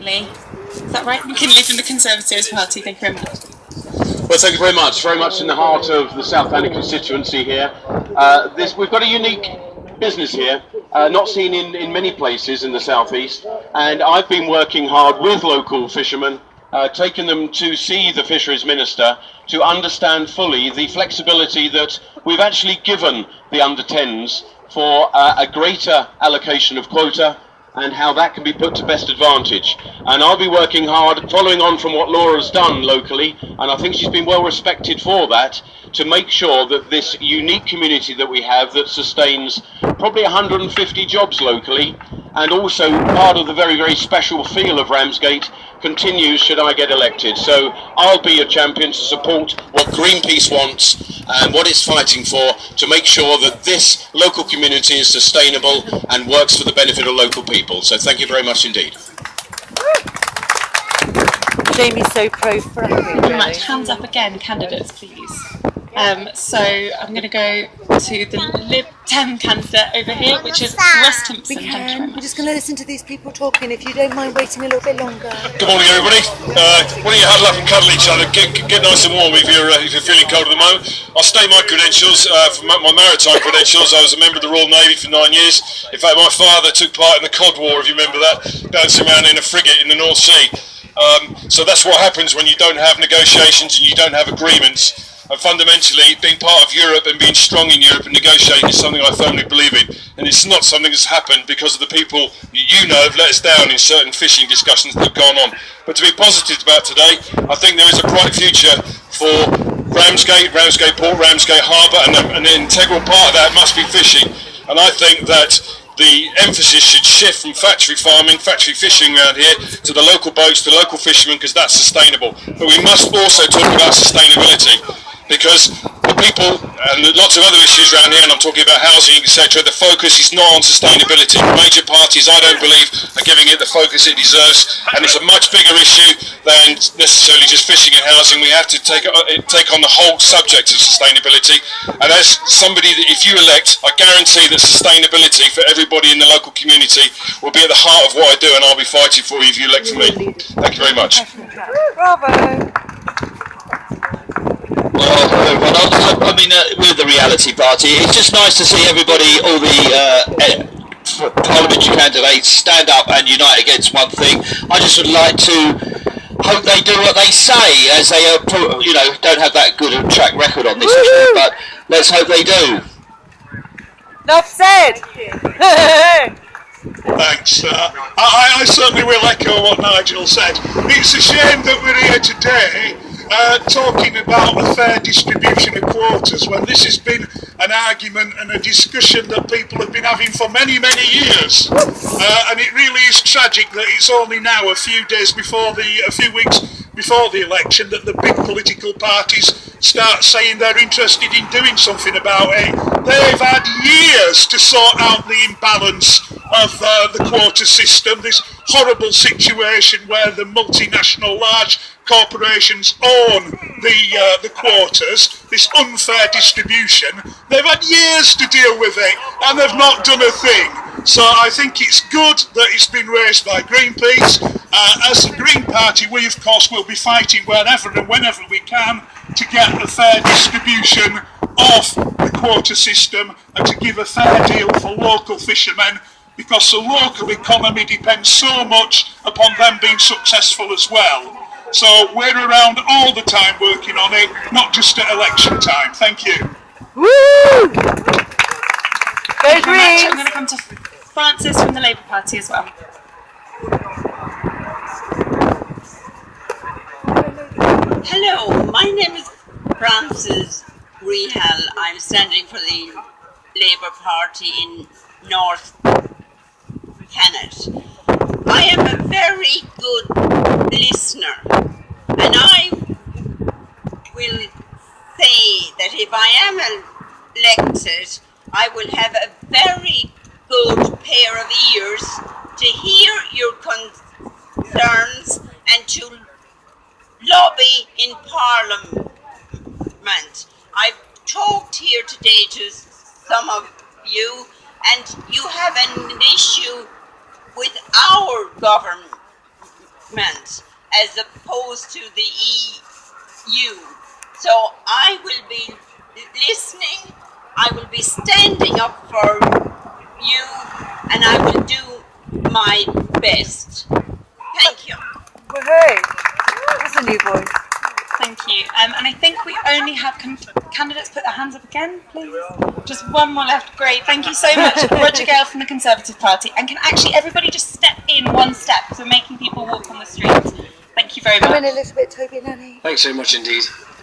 McKinley. Is that right? McKinley from the Conservative Party. Thank you very much. Well, thank you very much. Very much in the heart of the South Thanet constituency here. We've got a unique business here, not seen in many places in the southeast, and I've been working hard with local fishermen, taking them to see the Fisheries Minister to understand fully the flexibility that we've actually given the under-10s for a greater allocation of quota, and how that can be put to best advantage. And I'll be working hard, following on from what Laura's done locally, and I think she's been well respected for that, to make sure that this unique community that we have that sustains probably 150 jobs locally, and also part of the very, very special feel of Ramsgate, continues should I get elected. So I'll be a champion to support what Greenpeace wants and what it's fighting for, to make sure that this local community is sustainable and works for the benefit of local people. So thank you very much indeed. Jamie's so pro-free. Thank you very much. Hands up again, candidates, please. So I'm going to go to the Lib Dem candidate over here, which is Russ Thompson. We're just going to listen to these people talking, if you don't mind waiting a little bit longer. Good morning, everybody. Why don't you huddle up and cuddle each other, get nice and warm if you're feeling cold at the moment. I'll state my credentials, for my maritime credentials. I was a member of the Royal Navy for 9 years. In fact, my father took part in the Cod War, if you remember that, bouncing around in a frigate in the North Sea. So that's what happens when you don't have negotiations and you don't have agreements. And fundamentally, being part of Europe and being strong in Europe and negotiating is something I firmly believe in. And it's not something that's happened because of the people you know have let us down in certain fishing discussions that have gone on. But to be positive about today, I think there is a bright future for Ramsgate Port, Ramsgate Harbour, and an integral part of that must be fishing. And I think that the emphasis should shift from factory farming, factory fishing around here, to the local boats, to local fishermen, because that's sustainable. But we must also talk about sustainability, because the people, and lots of other issues around here, and I'm talking about housing, etc., the focus is not on sustainability. Major parties, I don't believe, are giving it the focus it deserves, and it's a much bigger issue than necessarily just fishing and housing. We have to take on the whole subject of sustainability, and as somebody that, if you elect, I guarantee that sustainability for everybody in the local community will be at the heart of what I do, and I'll be fighting for you if you elect for me. Thank you very much. Bravo! Well, everyone, I mean, we're the reality party. It's just nice to see everybody, all the parliamentary candidates, stand up and unite against one thing. I just would like to hope they do what they say, as they, don't have that good a track record on this issue, but let's hope they do. Enough said! Thanks. I certainly will echo what Nigel said. It's a shame that we're here today talking about a fair distribution of quotas when this has been an argument and a discussion that people have been having for many, many years. And it really is tragic that it's only now, a few weeks before the election, that the big political parties start saying they're interested in doing something about it. They've had years to sort out the imbalance of the quota system, this horrible situation where the multinational large corporations own the quotas, this unfair distribution. They've had years to deal with it and they've not done a thing. So I think it's good that it's been raised by Greenpeace. As the Green Party, we of course will be fighting wherever and whenever we can to get a fair distribution of the quota system and to give a fair deal for local fishermen, because the local economy depends so much upon them being successful as well. So we're around all the time working on it, not just at election time. Thank you. Woo! Go Greens! I'm going to come to Francis from the Labour Party as well. Hello, my name is Francis Rehal. I'm standing for the Labour Party in North Thanet. I am a very good listener, and I will say that if I am elected, I will have a very good pair of ears to hear your concerns and to lobby in Parliament. I've talked here today to some of you, and you have an issue with our government development as opposed to the EU. So I will be listening, I will be standing up for you, and I will do my best. Thank you. Well, hey, that's a new voice. Thank you. And I think we only have candidates put their hands up again, please. Just one more left. Great. Thank you so much. Roger Gale from the Conservative Party. And can actually everybody just step in one step? Because we're making people walk on the streets. Thank you very much. Come in, Elizabeth, Toby and Annie. Thanks very much indeed.